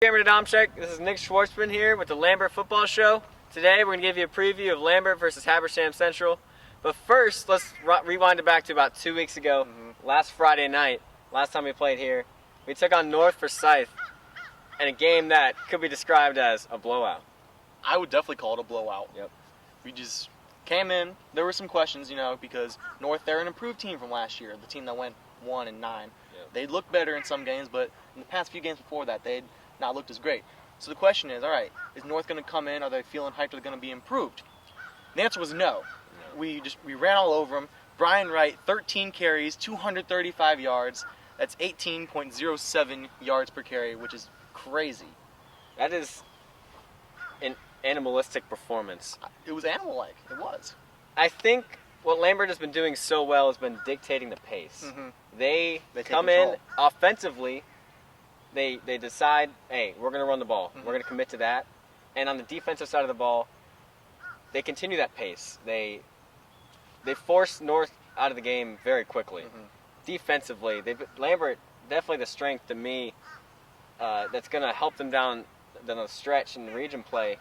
Lambert This is Nick Schwartzman here with the Lambert Football Show. Today we're going to give you a preview of Lambert versus Habersham Central. But first, let's rewind it back to about 2 weeks ago. Last Friday night, last time we played here, we took on North Forsyth in a game that could be described as a blowout. I would definitely call it a blowout. Yep. We just came in. There were some questions, because North, they're an improved team from last year, the team that went 1-9. Yep. They looked better in some games, but in the past few games before that, they'd not looked as great. So the question is, all right, is North going to come in? Are they feeling hyped? Are they going to be improved? The answer was no. We ran all over them. Brian Wright, 13 carries, 235 yards. That's 18.07 yards per carry, which is crazy. That is an animalistic performance. It was animal-like. It was. I think what Lambert has been doing so well has been dictating the pace. They come in offensively. They decide, hey, we're going to run the ball. We're going to commit to that. And on the defensive side of the ball, they continue that pace. They force North out of the game very quickly. Defensively, Lambert, definitely the strength to me that's going to help them down the stretch in the region play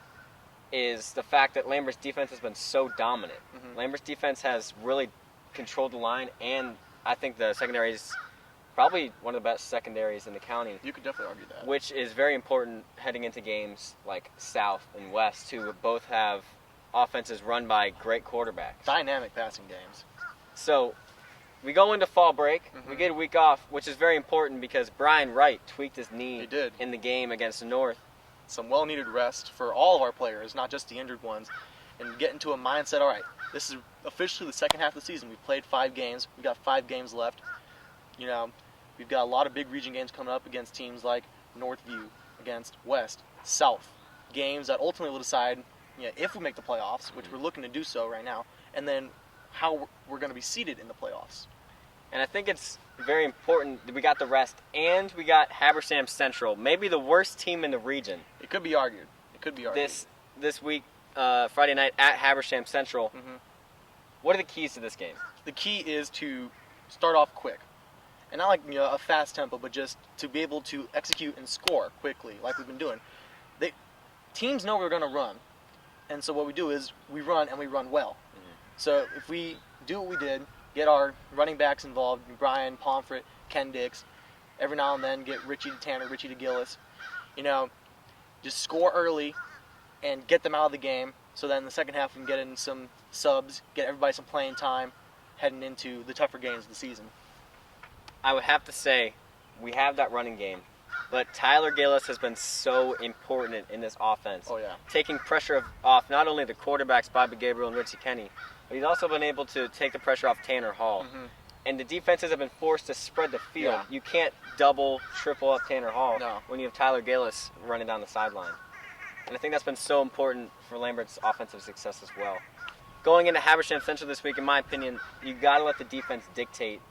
is the fact that Lambert's defense has been so dominant. Lambert's defense has really controlled the line, and I think the secondary is probably one of the best secondaries in the county. You could definitely argue that. Which is very important heading into games like South and West, who both have offenses run by great quarterbacks. Dynamic passing games. So we go into fall break. We get a week off, which is very important because Brian Wright tweaked his knee in the game against the North. Some well-needed rest for all of our players, not just the injured ones, and get into a mindset, all right, this is officially the second half of the season. We've played 5 games. We've got 5 games left. We've got a lot of big region games coming up against teams like Northview, against West, South. Games that ultimately will decide if we make the playoffs, which we're looking to do so right now, and then how we're going to be seated in the playoffs. And I think it's very important that we got the rest, and we got Habersham Central, maybe the worst team in the region. It could be argued. This week, Friday night at Habersham Central. What are the keys to this game? The key is to start off quick. And not like a fast tempo, but just to be able to execute and score quickly, like we've been doing. Teams know we're going to run, and so what we do is we run and we run well. So if we do what we did, get our running backs involved, Brian, Pomfret, Ken Dix, every now and then get Richie to Tanner, Richie to Gillis, just score early and get them out of the game. So then in the second half we can get in some subs, get everybody some playing time, heading into the tougher games of the season. I would have to say we have that running game, but Tyler Gillis has been so important in this offense. Oh, yeah. Taking pressure off not only the quarterbacks, Bobby Gabriel and Richie Kenny, but he's also been able to take the pressure off Tanner Hall. And the defenses have been forced to spread the field. Yeah. You can't double, triple up Tanner Hall No. when you have Tyler Gillis running down the sideline. And I think that's been so important for Lambert's offensive success as well. Going into Habersham Central this week, in my opinion, you got to let the defense dictate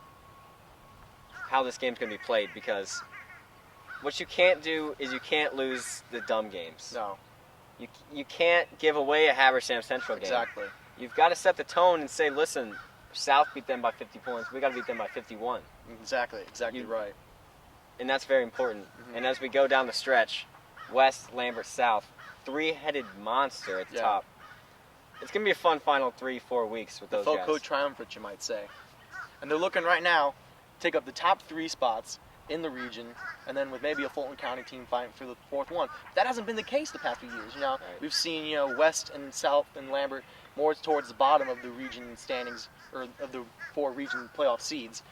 how this game's going to be played, because what you can't do is you can't lose the dumb games. No. You can't give away a Habersham Central game. Exactly. You've got to set the tone and say, listen, South beat them by 50 points. We got to beat them by 51. Exactly right. And that's very important. And as we go down the stretch, West, Lambert, South, 3-headed monster at the top. It's going to be a fun final 3-4 weeks with those guys. The Foco triumvirate, you might say. And they're looking right now take up the top 3 spots in the region, and then with maybe a Fulton County team fighting for the 4th one. That hasn't been the case the past few years. Right. We've seen West and South and Lambert more towards the bottom of the region standings, or of the 4 region playoff seeds,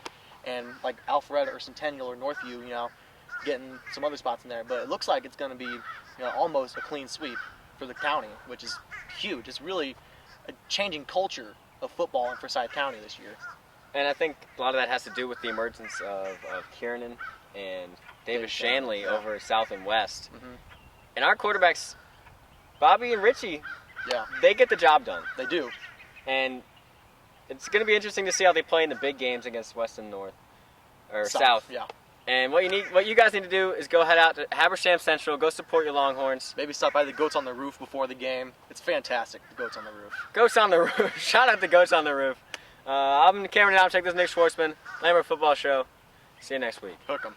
and like Alpharetta or Centennial or Northview, getting some other spots in there. But it looks like it's going to be almost a clean sweep for the county, which is huge. It's really a changing culture of football in Forsyth County this year. And I think a lot of that has to do with the emergence of Kiernan and David Shanley over South and West. And our quarterbacks, Bobby and Richie, they get the job done. They do. And it's going to be interesting to see how they play in the big games against West and North, or South. Yeah. And what you guys need to do is go head out to Habersham Central, go support your Longhorns. Maybe stop by the Goats on the Roof before the game. It's fantastic, the Goats on the Roof. Goats on the Roof. Shout out to Goats on the Roof. I'm Cameron Adams. This is Nick Schwartzman, Lambert Football Show. See you next week. Hook 'em.